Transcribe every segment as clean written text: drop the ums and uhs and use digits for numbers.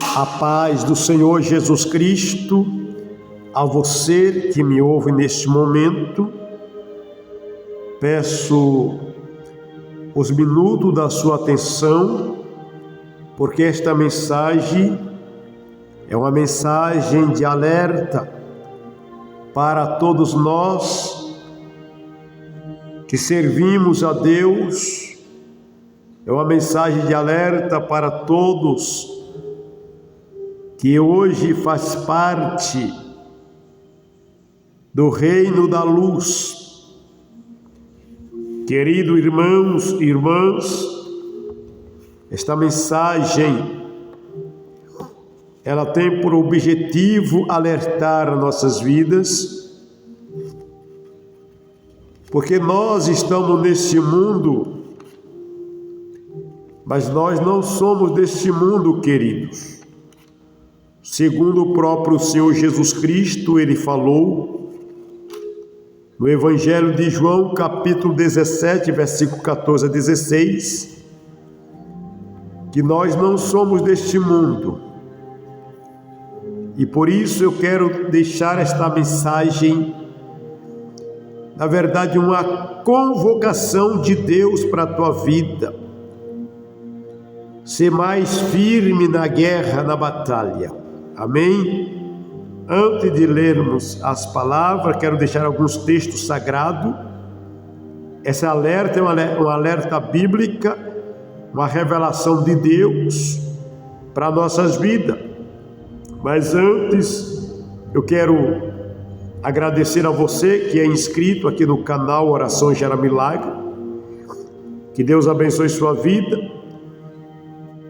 A paz do Senhor Jesus Cristo, a você que me ouve neste momento, peço os minutos da sua atenção, porque esta mensagem é uma mensagem de alerta para todos nós que servimos a Deus, é uma mensagem de alerta para todos que hoje faz parte do reino da luz. Queridos irmãos e irmãs, esta mensagem, ela tem por objetivo alertar nossas vidas, porque nós estamos neste mundo, mas nós não somos deste mundo, queridos. Segundo o próprio Senhor Jesus Cristo, ele falou no Evangelho de João, capítulo 17, versículo 14 a 16, que nós não somos deste mundo. E por isso eu quero deixar esta mensagem, na verdade, uma convocação de Deus para a tua vida. Ser mais firme na guerra, na batalha. Amém? Antes de lermos as palavras, quero deixar alguns textos sagrados. Esse alerta é uma alerta bíblica, uma revelação de Deus para nossas vidas. Mas antes, eu quero agradecer a você que é inscrito aqui no canal Oração Gera Milagre. Que Deus abençoe sua vida.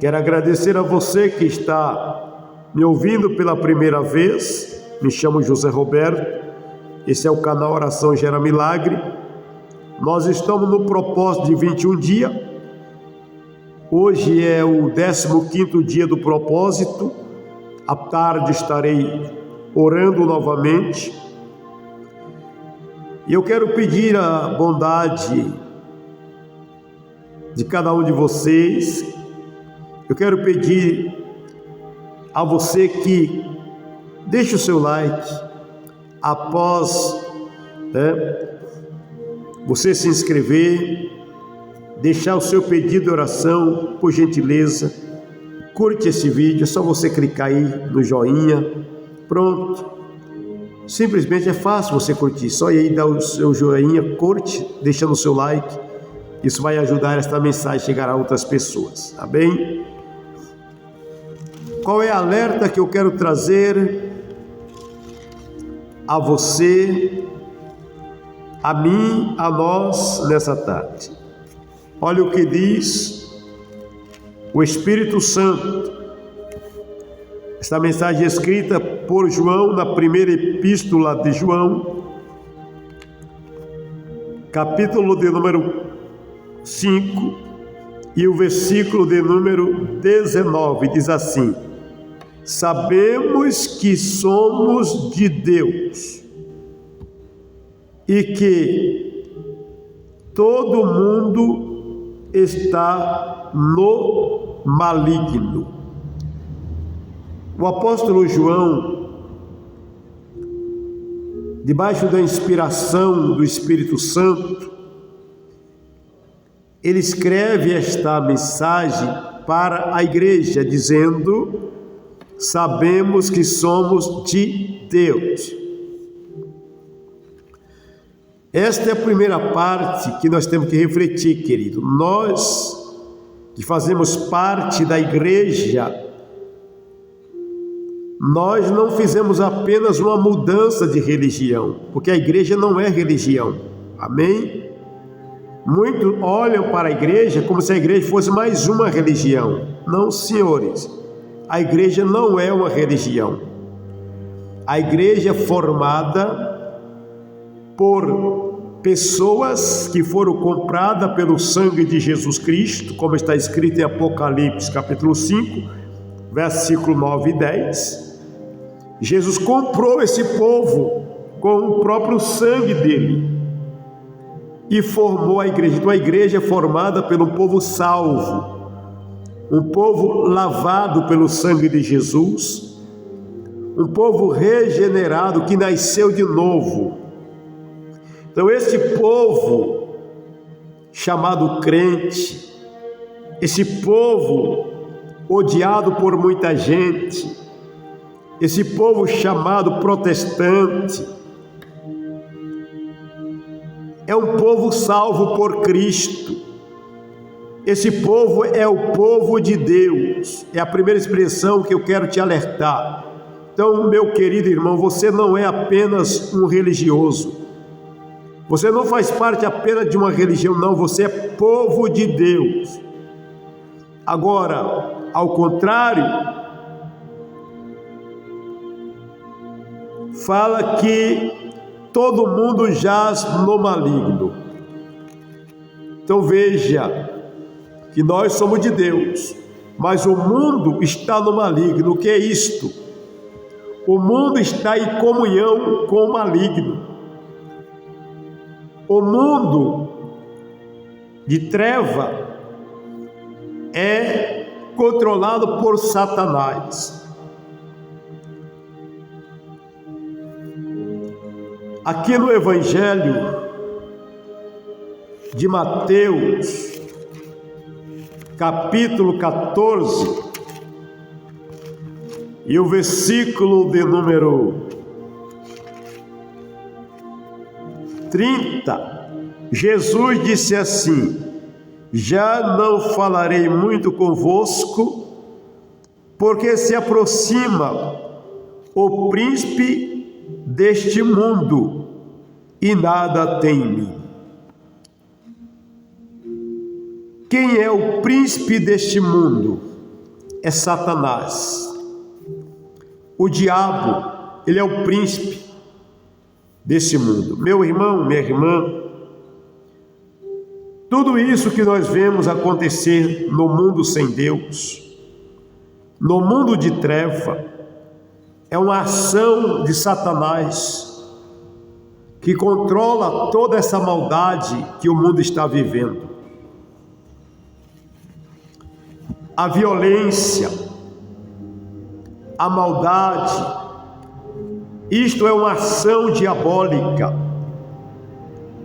Quero agradecer a você que está me ouvindo pela primeira vez. Me chamo José Roberto, esse é o canal Oração Gera Milagre. Nós estamos no propósito de 21 dias. Hoje é o 15º dia do propósito. À tarde estarei orando novamente. E eu quero pedir a bondade de cada um de vocês. Eu quero pedir a você que deixe o seu like após você se inscrever, deixar o seu pedido de oração, por gentileza. Curte esse vídeo, é só você clicar aí no joinha, pronto. Simplesmente é fácil você curtir, só ir aí dar o seu joinha, curte, deixando o seu like. Isso vai ajudar esta mensagem a chegar a outras pessoas, tá bem? Qual é a alerta que eu quero trazer a você, a mim, a nós nessa tarde? Olha o que diz o Espírito Santo. Esta mensagem é escrita por João na primeira epístola de João, capítulo de número 5 e o versículo de número 19, diz assim: sabemos que somos de Deus e que todo mundo está no maligno. O apóstolo João, debaixo da inspiração do Espírito Santo, ele escreve esta mensagem para a igreja, dizendo: sabemos que somos de Deus. Esta é a primeira parte que nós temos que refletir, querido. Nós que fazemos parte da igreja, nós não fizemos apenas uma mudança de religião, porque a igreja não é religião. Amém? Muitos olham para a igreja como se a igreja fosse mais uma religião. Não, senhores. A igreja não é uma religião. A igreja é formada por pessoas que foram compradas pelo sangue de Jesus Cristo, como está escrito em Apocalipse capítulo 5, versículo 9 e 10. Jesus comprou esse povo com o próprio sangue dele e formou a igreja. Então a igreja é formada pelo povo salvo, um povo lavado pelo sangue de Jesus, um povo regenerado que nasceu de novo. Então esse povo chamado crente, esse povo odiado por muita gente, esse povo chamado protestante, é um povo salvo por Cristo. Esse povo é o povo de Deus. É a primeira expressão que eu quero te alertar. Então, meu querido irmão, você não é apenas um religioso. Você não faz parte apenas de uma religião, não. Você é povo de Deus. Agora, ao contrário, fala que todo mundo jaz no maligno. Então veja que nós somos de Deus, mas o mundo está no maligno. O que é isto? O mundo está em comunhão com o maligno. O mundo de treva é controlado por Satanás. Aqui no Evangelho de Mateus, capítulo 14, e o versículo de número 30, Jesus disse assim: já não falarei muito convosco, porque se aproxima o príncipe deste mundo e nada tem em mim. Quem é o príncipe deste mundo? É Satanás. O diabo, ele é o príncipe desse mundo. Meu irmão, minha irmã, tudo isso que nós vemos acontecer no mundo sem Deus, no mundo de treva, é uma ação de Satanás que controla toda essa maldade que o mundo está vivendo. A violência, a maldade, isto é uma ação diabólica.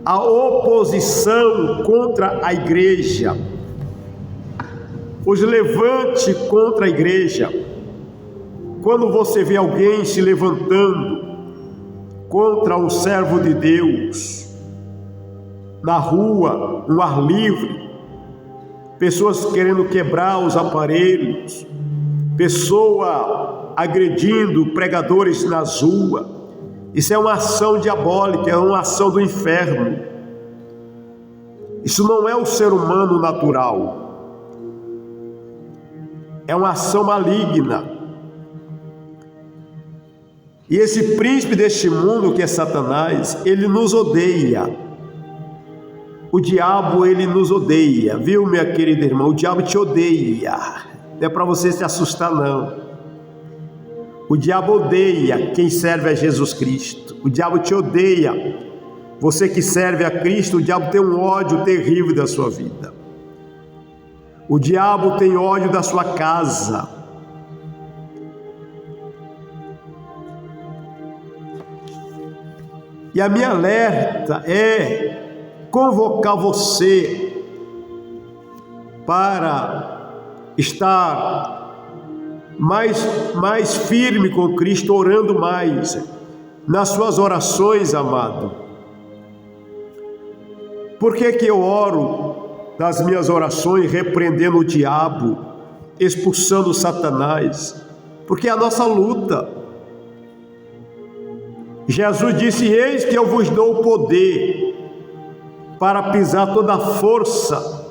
A oposição contra a igreja, os levantes contra a igreja. Quando você vê alguém se levantando contra um servo de Deus, na rua, no ar livre, pessoas querendo quebrar os aparelhos, pessoa agredindo pregadores nas ruas, isso é uma ação diabólica, é uma ação do inferno. Isso não é o ser humano natural, é uma ação maligna. E esse príncipe deste mundo, que é Satanás, ele nos odeia. O diabo, ele nos odeia, viu, minha querida irmã? O diabo te odeia, não é para você se assustar, não. O diabo odeia quem serve a Jesus Cristo. O diabo te odeia. Você que serve a Cristo, o diabo tem um ódio terrível da sua vida. O diabo tem ódio da sua casa. E a minha alerta é convocar você para estar mais firme com Cristo, orando mais nas suas orações, amado. Por que eu oro nas minhas orações repreendendo o diabo, expulsando Satanás? Porque é a nossa luta. Jesus disse: eis que eu vos dou o poder para pisar toda a força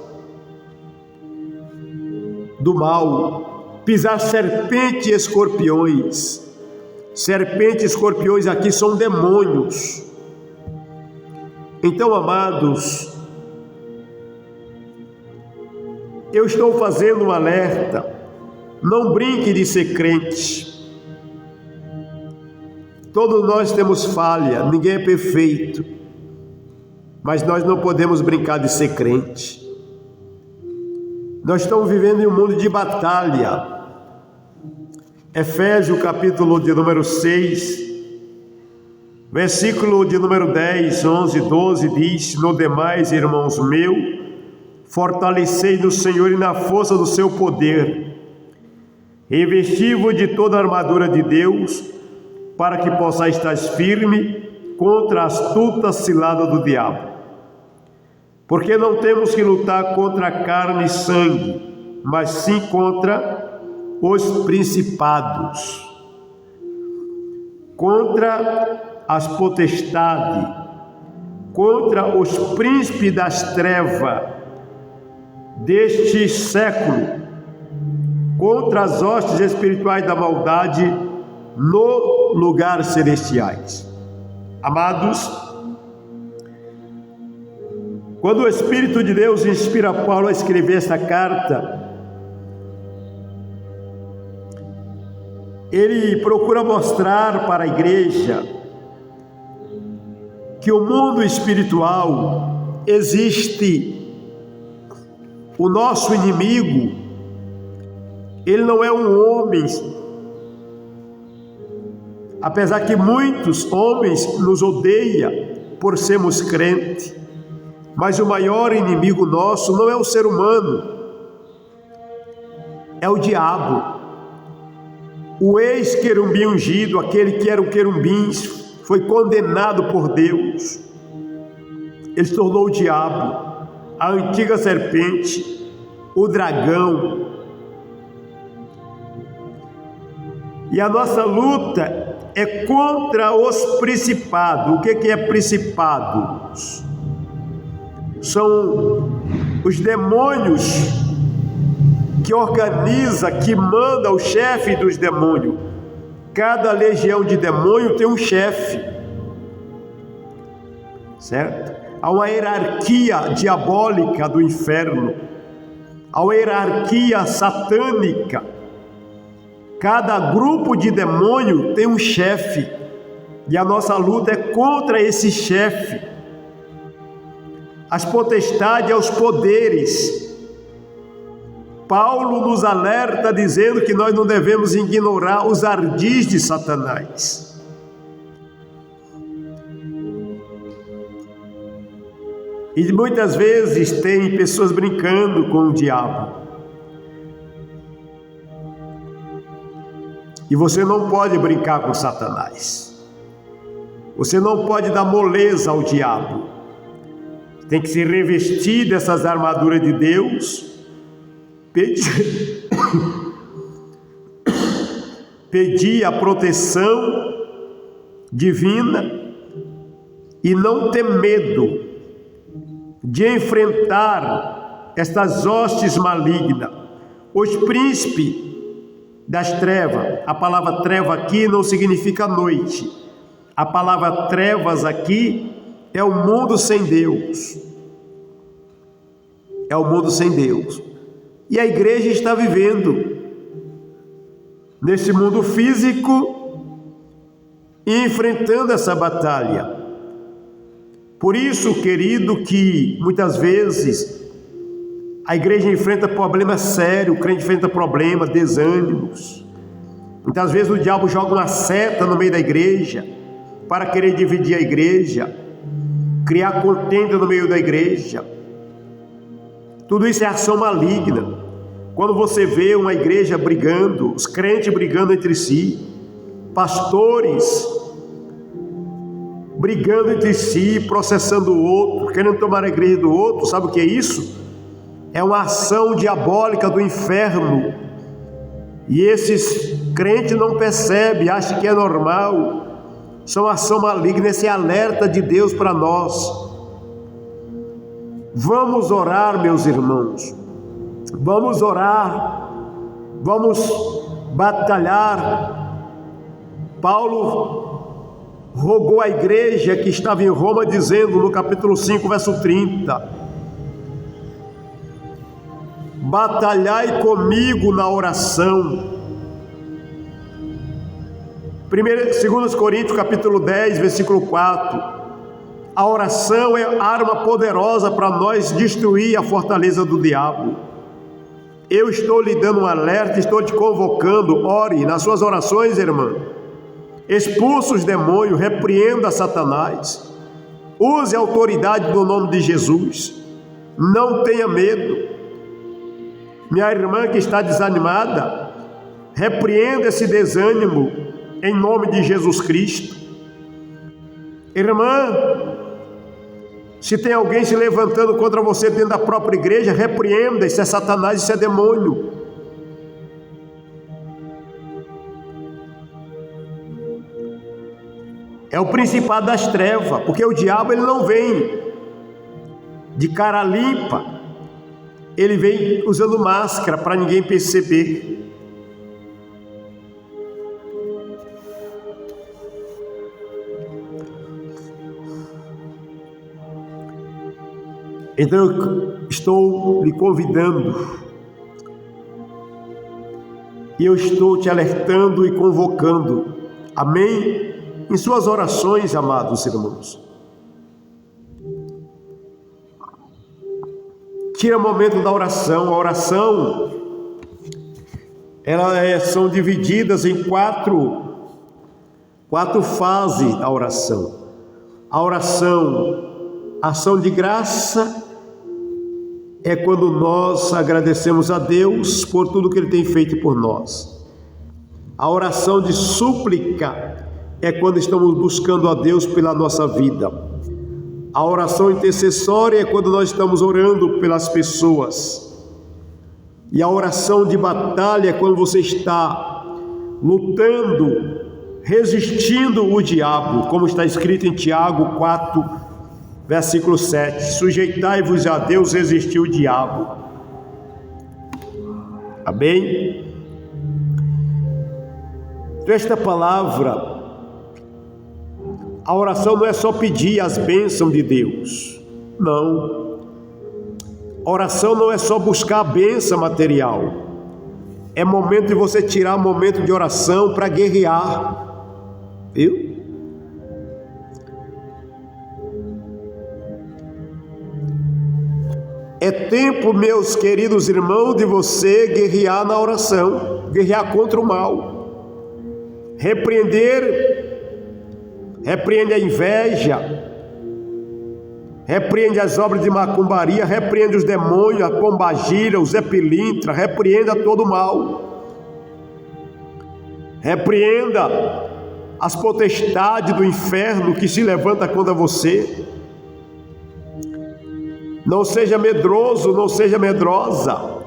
do mal, pisar serpente e escorpiões. Serpente e escorpiões aqui são demônios. Então, amados, eu estou fazendo um alerta: não brinque de ser crente. Todos nós temos falha, ninguém é perfeito, mas nós não podemos brincar de ser crente. Nós estamos vivendo em um mundo de batalha. Efésios, capítulo de número 6, versículo de número 10, 11, 12, diz: no demais, irmãos meus, fortalecei no Senhor e na força do seu poder, revesti-vos de toda a armadura de Deus, para que possais estar firme contra a astuta cilada do diabo. Porque não temos que lutar contra a carne e sangue, mas sim contra os principados, contra as potestades, contra os príncipes das trevas deste século, contra as hostes espirituais da maldade no lugar celestiais. Amados, quando o Espírito de Deus inspira Paulo a escrever esta carta, ele procura mostrar para a igreja que o mundo espiritual existe. O nosso inimigo, ele não é um homem, apesar que muitos homens nos odeiam por sermos crentes, mas o maior inimigo nosso não é o ser humano, é o diabo. O ex-querubim ungido, aquele que era um querubim, foi condenado por Deus. Ele se tornou o diabo, a antiga serpente, o dragão. E a nossa luta é contra os principados. O que é principados? São os demônios que organiza, que manda o chefe dos demônios. Cada legião de demônio tem um chefe, certo? Há uma hierarquia diabólica do inferno, há uma hierarquia satânica. Cada grupo de demônio tem um chefe, e a nossa luta é contra esse chefe. As potestades e os poderes. Paulo nos alerta dizendo que nós não devemos ignorar os ardis de Satanás. E muitas vezes tem pessoas brincando com o diabo. E você não pode brincar com Satanás. Você não pode dar moleza ao diabo. Tem que se revestir dessas armaduras de Deus, pedir a proteção divina e não ter medo de enfrentar estas hostes malignas, os príncipes das trevas. A palavra treva aqui não significa noite. A palavra trevas aqui é o mundo sem Deus. É o mundo sem Deus. E a igreja está vivendo nesse mundo físico e enfrentando essa batalha. Por isso, querido, que muitas vezes a igreja enfrenta problemas sérios, o crente enfrenta problemas, desânimos. Muitas vezes o diabo joga uma seta no meio da igreja para querer dividir a igreja, criar contenda no meio da igreja. Tudo isso é ação maligna. Quando você vê uma igreja brigando, os crentes brigando entre si, pastores brigando entre si, processando o outro, querendo tomar a igreja do outro, sabe o que é isso? É uma ação diabólica do inferno. E esses crentes não percebem, acham que é normal. São ação maligna, esse alerta de Deus para nós. Vamos orar, meus irmãos. Vamos orar. Vamos batalhar. Paulo rogou à igreja que estava em Roma, dizendo no capítulo 5, verso 30: batalhai comigo na oração. 2 Coríntios capítulo 10, versículo 4. A oração é arma poderosa para nós destruir a fortaleza do diabo. eu estou lhe dando um alerta, estou te convocando, ore nas suas orações, irmã. Expulse os demônios, repreenda Satanás. Use a autoridade do nome de Jesus. Não tenha medo. Minha irmã que está desanimada, repreenda esse desânimo em nome de Jesus Cristo. Irmã, se tem alguém se levantando contra você dentro da própria igreja, repreenda. Isso é Satanás, isso é demônio. É o principado das trevas, porque o diabo ele não vem de cara limpa, ele vem usando máscara para ninguém perceber. Então eu estou lhe convidando, e eu estou te alertando e convocando, amém? Em suas orações, amados irmãos. Tira o momento da oração. A oração, são divididas em quatro fases da oração. A oração, ação de graça, é quando nós agradecemos a Deus por tudo que Ele tem feito por nós. A oração de súplica é quando estamos buscando a Deus pela nossa vida. A oração intercessória é quando nós estamos orando pelas pessoas. E a oração de batalha é quando você está lutando, resistindo o diabo, como está escrito em Tiago 4, versículo 7. Sujeitai-vos a Deus, resistir o diabo. Amém? Então, esta palavra, a oração não é só pedir as bênçãos de Deus. Não. A oração não é só buscar a bênção material. É momento de você tirar momento de oração para guerrear. Viu? É tempo, meus queridos irmãos, de você guerrear na oração. Guerrear contra o mal. Repreende a inveja, repreende as obras de macumbaria, repreende os demônios, a pombagira, o Zé Pilintra, repreenda todo o mal, repreenda as potestades do inferno que se levanta contra você. Não seja medroso, não seja medrosa.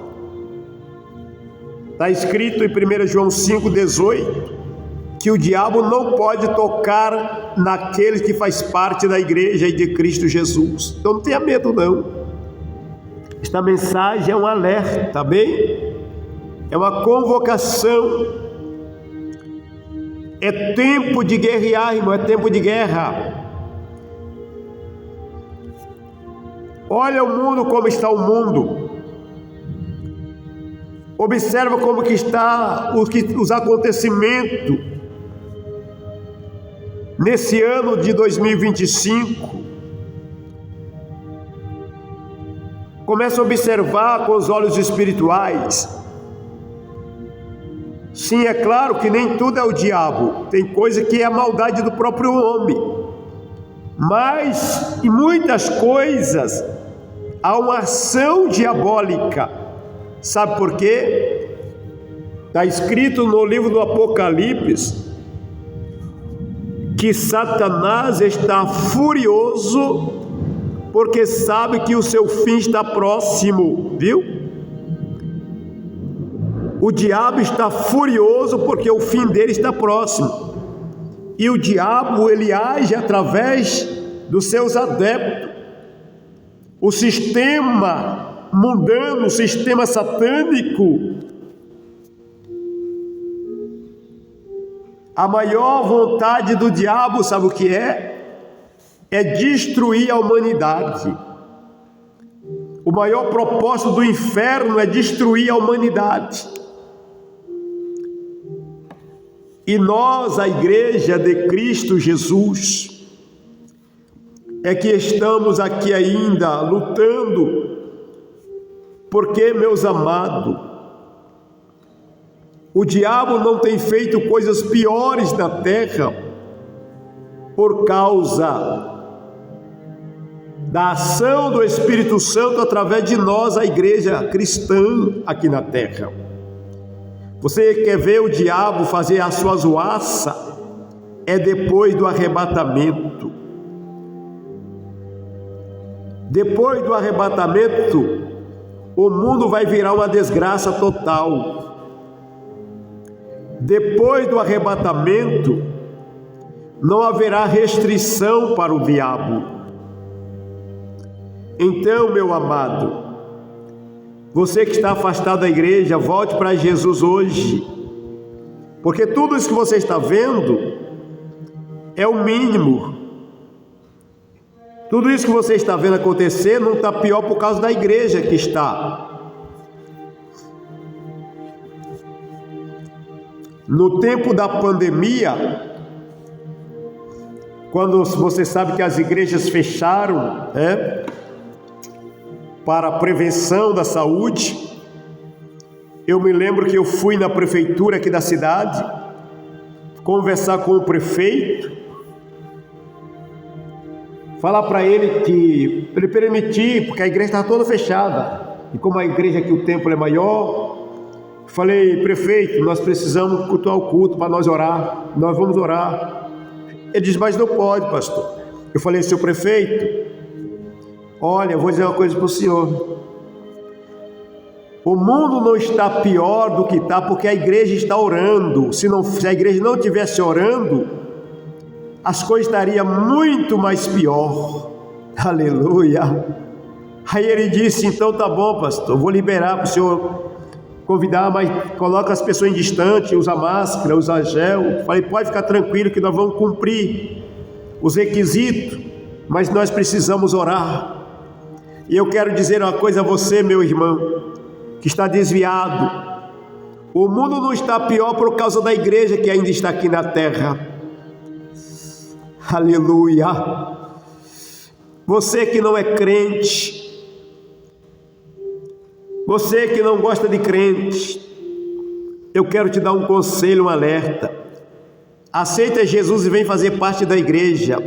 Está escrito em 1 João 5,18 que o diabo não pode tocar naquele que faz parte da igreja e de Cristo Jesus. Então não tenha medo não. Esta mensagem é um alerta, tá bem? É uma convocação. É tempo de guerrear, irmão, é tempo de guerra. Olha o mundo, como está o mundo. Observa como que está os acontecimentos nesse ano de 2025. Começa a observar com os olhos espirituais. Sim, é claro que nem tudo é o diabo. Tem coisa que é a maldade do próprio homem. Mas em muitas coisas há uma ação diabólica. Sabe por quê? Está escrito no livro do Apocalipse que Satanás está furioso porque sabe que o seu fim está próximo, viu? O diabo está furioso porque o fim dele está próximo. E o diabo, ele age através dos seus adeptos. O sistema mundano, o sistema satânico, a maior vontade do diabo, sabe o que é? É destruir a humanidade. O maior propósito do inferno é destruir a humanidade. E nós, a igreja de Cristo Jesus, é que estamos aqui ainda lutando, porque, meus amados, O diabo não tem feito coisas piores na terra por causa da ação do Espírito Santo através de nós, a igreja cristã aqui na terra. Você quer ver o diabo fazer a sua zoaça? É depois do arrebatamento. Depois do arrebatamento, o mundo vai virar uma desgraça total. Depois do arrebatamento, não haverá restrição para o diabo. Então, meu amado, você que está afastado da igreja, volte para Jesus hoje, porque tudo isso que você está vendo é o mínimo. Tudo isso que você está vendo acontecer não está pior por causa da igreja que está. No tempo da pandemia, quando você sabe que as igrejas fecharam, para a prevenção da saúde, eu me lembro que eu fui na prefeitura aqui da cidade, conversar com o prefeito, falar para ele que ele permitir, porque a igreja estava toda fechada, e como a igreja aqui o templo é maior, falei: prefeito, nós precisamos cultuar o culto para nós orar, nós vamos orar. Ele disse: mas não pode, pastor. Eu falei: seu prefeito, olha, eu vou dizer uma coisa para o senhor. O mundo não está pior do que está porque a igreja está orando. Se a igreja não estivesse orando, as coisas estariam muito mais pior. Aleluia. Aí ele disse: então tá bom, pastor, vou liberar para o senhor convidar, mas coloca as pessoas em distante, usa máscara, usa gel. Falei: pode ficar tranquilo que nós vamos cumprir os requisitos, mas nós precisamos orar. E eu quero dizer uma coisa a você, meu irmão, que está desviado. O mundo não está pior por causa da igreja que ainda está aqui na terra. Aleluia. Você que não é crente, você que não gosta de crente, eu quero te dar um conselho, um alerta. Aceita Jesus e vem fazer parte da igreja.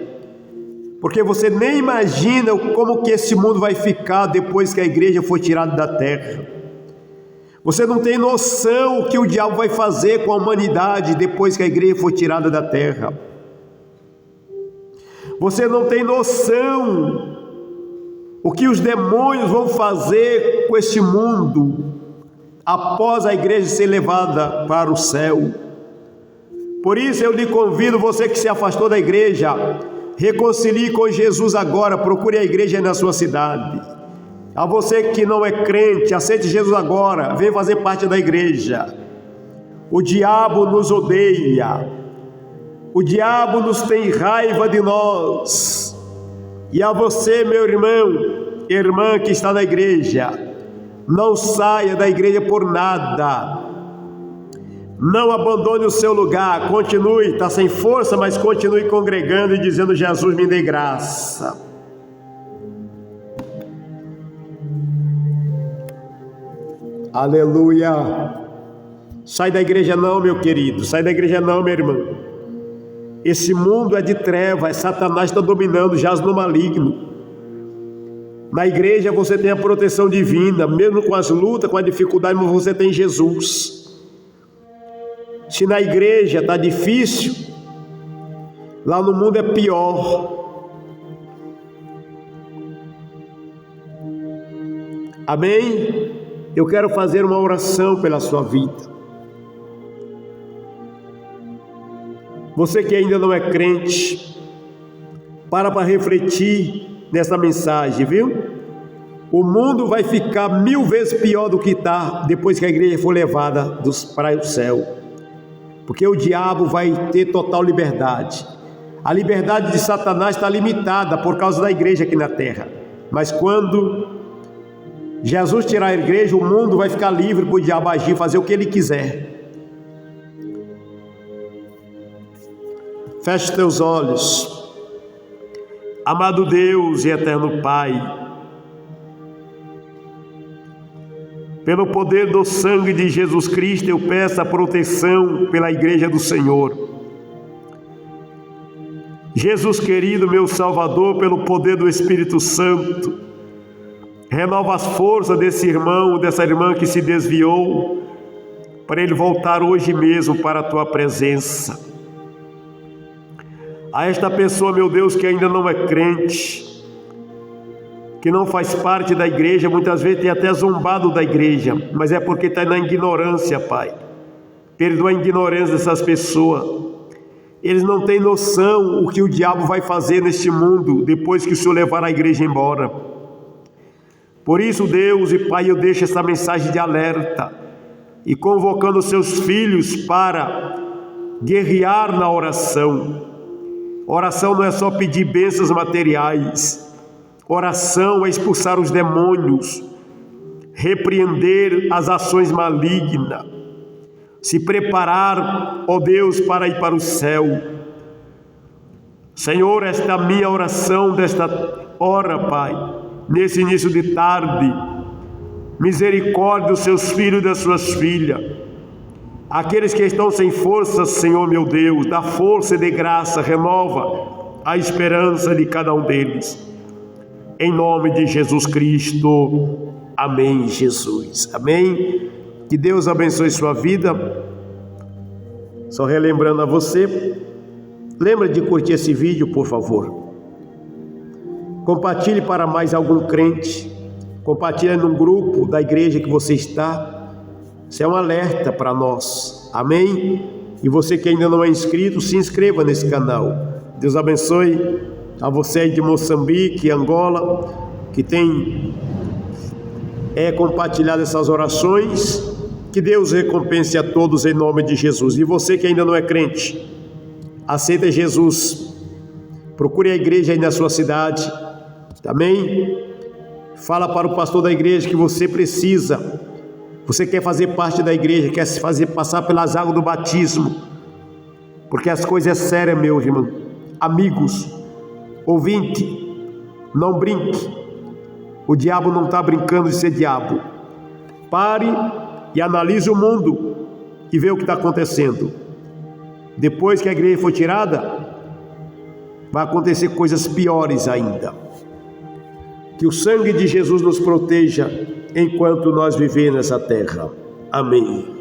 Porque você nem imagina como que esse mundo vai ficar depois que a igreja for tirada da terra. Você não tem noção o que o diabo vai fazer com a humanidade depois que a igreja for tirada da terra. Você não tem noção o que os demônios vão fazer com esse mundo após a igreja ser levada para o céu. Por isso eu lhe convido, você que se afastou da igreja, reconcilie com Jesus agora, procure a igreja na sua cidade. A você que não é crente, aceite Jesus agora, venha fazer parte da igreja. O diabo nos odeia, o diabo nos tem raiva de nós. E a você, meu irmão, irmã que está na igreja, não saia da igreja por nada. Não abandone o seu lugar, continue, está sem força, mas continue congregando e dizendo: Jesus, me dê graça. Aleluia. Sai da igreja não, meu querido, sai da igreja não, meu irmão. Esse mundo é de trevas, Satanás está dominando, jaz no maligno. Na igreja você tem a proteção divina, mesmo com as lutas, com a dificuldade, mas você tem Jesus. Se na igreja está difícil, lá no mundo é pior. Amém? Eu quero fazer uma oração pela sua vida. Você que ainda não é crente, para refletir nessa mensagem, viu? O mundo vai ficar 1000 vezes pior do que está depois que a igreja for levada para o céu. Porque o diabo vai ter total liberdade. A liberdade de Satanás está limitada por causa da igreja aqui na terra. Mas quando Jesus tirar a igreja, o mundo vai ficar livre para o diabo agir, fazer o que ele quiser. Feche teus olhos. Amado Deus e eterno Pai, Pelo poder do sangue de Jesus Cristo, eu peço a proteção pela Igreja do Senhor. Jesus querido, meu Salvador, pelo poder do Espírito Santo, renova as forças desse irmão, dessa irmã que se desviou, para ele voltar hoje mesmo para a tua presença. A esta pessoa, meu Deus, que ainda não é crente, que não faz parte da igreja, muitas vezes tem até zombado da igreja, mas é porque está na ignorância, Pai. Perdoa a ignorância dessas pessoas. Eles não têm noção o que o diabo vai fazer neste mundo depois que o Senhor levar a igreja embora. Por isso, Deus e Pai, eu deixo essa mensagem de alerta e convocando seus filhos para guerrear na oração. Oração não é só pedir bênçãos materiais. Oração é expulsar os demônios, repreender as ações malignas, se preparar, ó Deus, para ir para o céu. Senhor, esta é a minha oração desta hora, Pai, nesse início de tarde. Misericórdia dos seus filhos e das suas filhas. Aqueles que estão sem força, Senhor meu Deus, dá força e de graça, renova a esperança de cada um deles. Em nome de Jesus Cristo. Amém, Jesus. Amém. Que Deus abençoe sua vida. Só relembrando a você, lembra de curtir esse vídeo, por favor. Compartilhe para mais algum crente. Compartilhe num grupo da igreja que você está. Isso é um alerta para nós. Amém? E você que ainda não é inscrito, se inscreva nesse canal. Deus abençoe a você aí de Moçambique, Angola, que tem compartilhado essas orações. Que Deus recompense a todos em nome de Jesus. E você que ainda não é crente, aceita Jesus. Procure a igreja aí na sua cidade. Amém? Fala para o pastor da igreja que você precisa. Você quer fazer parte da igreja, quer se fazer passar pelas águas do batismo. Porque as coisas é séria, meu irmão. Amigos, ouvinte, não brinque. O diabo não está brincando de ser diabo. Pare e analise o mundo e vê o que está acontecendo. Depois que a igreja for tirada, vai acontecer coisas piores ainda. Que o sangue de Jesus nos proteja enquanto nós vivemos nessa terra. Amém.